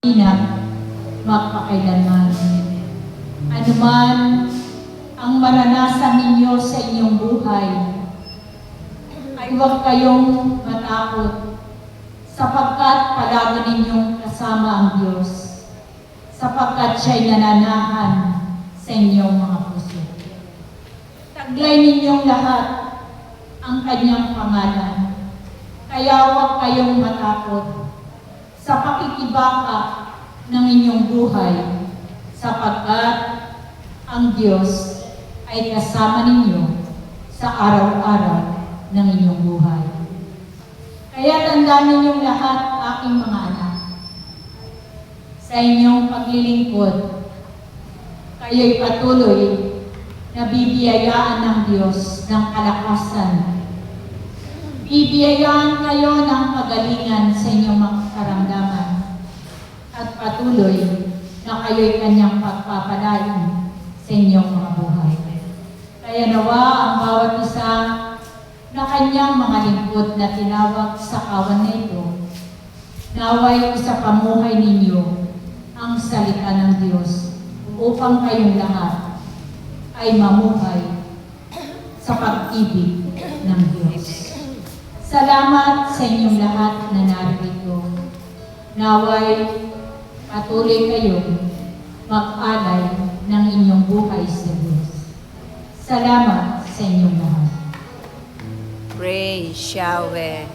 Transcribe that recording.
inang magpakailanman. Anuman ang maranasan ninyo sa inyong buhay, ay huwag kayong matakot sapagkat palagi ninyong kasama ang Diyos, sapagkat siya'y nananahan sa inyong mga puso. Taglay ninyong lahat ang kanyang pangalan, kaya huwag kayong matakot sa pakikibaka ng inyong buhay, sapagkat ang Diyos ay kasama ninyo sa araw-araw ng inyong buhay. Kaya tandaan ninyong lahat, aking mga anak, sa inyong paglilingkod, kayo'y patuloy na bibiyayaan ng Diyos ng kalakasan. Bibiyayaan kayo ng kagalingan sa inyong mga karamdaman at patuloy na kayo'y kanyang pagpapalain sa inyong mga buhay. Kaya nawa ang bawat isa na kanyang mga lingkod na tinawag sa kawan na ito, naway sa pamuhay ninyo ang salita ng Diyos upang kayong lahat ay mamuhay sa pag-ibig ng Diyos. Salamat sa inyong lahat na narito. Naway patuloy kayong mag-alay ng inyong buhay sa Diyos. Salamat sa inyong lahat. Pray, shall we?